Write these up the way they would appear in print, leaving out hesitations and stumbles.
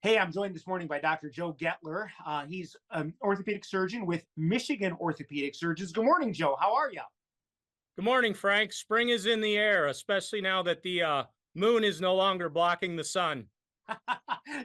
Hey, I'm joined this morning by Dr. Joe Gettler. He's an orthopedic surgeon with Michigan Orthopedic Surgeons. Good morning, Joe. How are you? Good morning, Frank. Spring is in the air, especially now that the moon is no longer blocking the sun.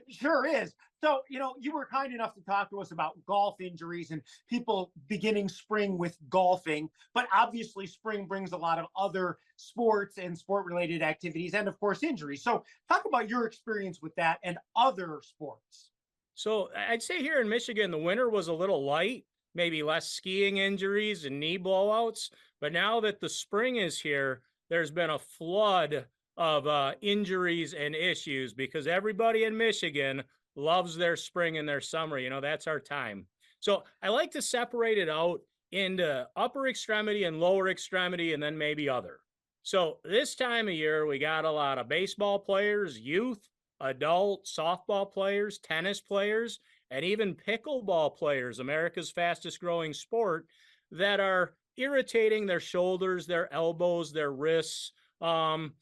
Sure is. So, you were kind enough to talk to us about golf injuries and people beginning spring with golfing. But obviously, spring brings a lot of other sports and sport related activities and, of course, injuries. So, talk about your experience with that and other sports. So I'd say here in Michigan, the winter was a little light, maybe less skiing injuries and knee blowouts. But now that the spring is here, there's been a flood of injuries and issues because everybody in Michigan loves their spring and their summer. That's our time. So I like to separate it out into upper extremity and lower extremity, and then maybe other. So this time of year, we got a lot of baseball players, youth, adult, softball players, tennis players, and even pickleball players, America's fastest growing sport, that are irritating their shoulders, their elbows, their wrists,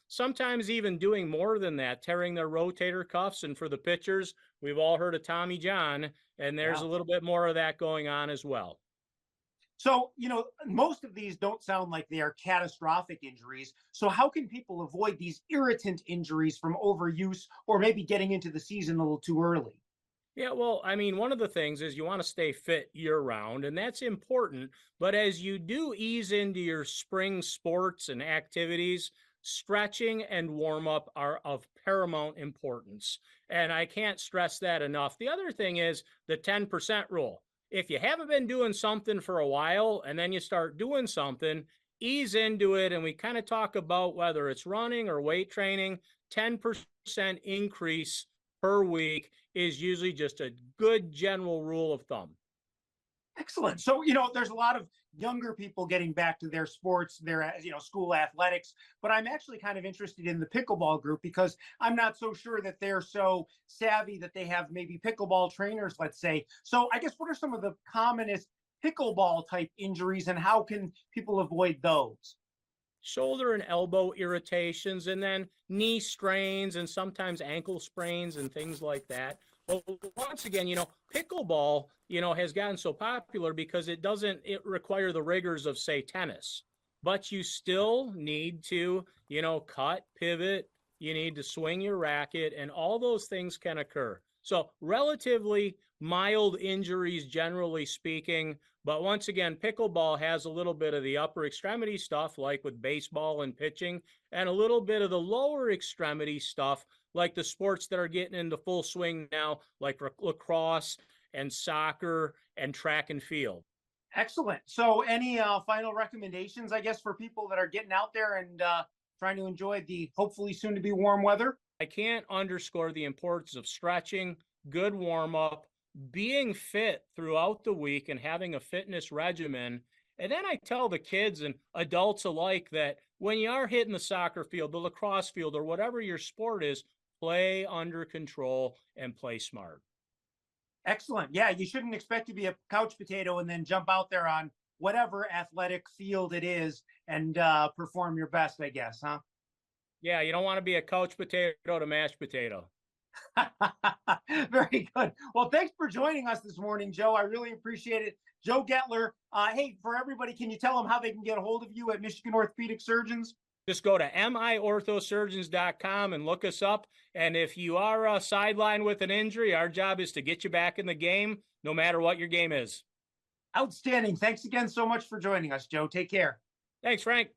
sometimes even doing more than that, tearing their rotator cuffs. And for the pitchers, we've all heard of Tommy John, and there's Yeah. a little bit more of that going on as well. So, most of these don't sound like they are catastrophic injuries. So, how can people avoid these irritant injuries from overuse or maybe getting into the season a little too early? Yeah, well, I mean, one of the things is you want to stay fit year round, and that's important. But as you do ease into your spring sports and activities, stretching and warm up are of paramount importance. And I can't stress that enough. The other thing is the 10% rule. If you haven't been doing something for a while and then you start doing something, ease into it. And we kind of talk about whether it's running or weight training, 10% increase per week is usually just a good general rule of thumb. Excellent. So, there's a lot of younger people getting back to their sports, their, school athletics, but I'm actually kind of interested in the pickleball group because I'm not so sure that they're so savvy that they have maybe pickleball trainers, let's say. So, I guess what are some of the commonest pickleball type injuries and how can people avoid those? Shoulder and elbow irritations, and then knee strains, and sometimes ankle sprains and things like that. Well, once again, pickleball, has gotten so popular because it require the rigors of, say, tennis, but you still need to, cut, pivot, you need to swing your racket, and all those things can occur. So relatively mild injuries, generally speaking. But once again, pickleball has a little bit of the upper extremity stuff, like with baseball and pitching, and a little bit of the lower extremity stuff, like the sports that are getting into full swing now, like lacrosse and soccer and track and field. Excellent. So, any final recommendations, I guess, for people that are getting out there and trying to enjoy the hopefully soon to be warm weather? I can't underscore the importance of stretching, good warm up, being fit throughout the week, and having a fitness regimen. And then I tell the kids and adults alike that when you are hitting the soccer field, the lacrosse field, or whatever your sport is, play under control and play smart. Excellent. Yeah, you shouldn't expect to be a couch potato and then jump out there on whatever athletic field it is and perform your best, I guess, huh? Yeah, you don't want to be a couch potato to mashed potato. Very good. Well, thanks for joining us this morning, Joe. I really appreciate it. Joe Gettler. Hey, for everybody, can you tell them how they can get a hold of you at Michigan Orthopedic Surgeons? Just go to miorthosurgeons.com and look us up. And if you are sidelined with an injury, our job is to get you back in the game, no matter what your game is. Outstanding. Thanks again so much for joining us, Joe. Take care. Thanks, Frank.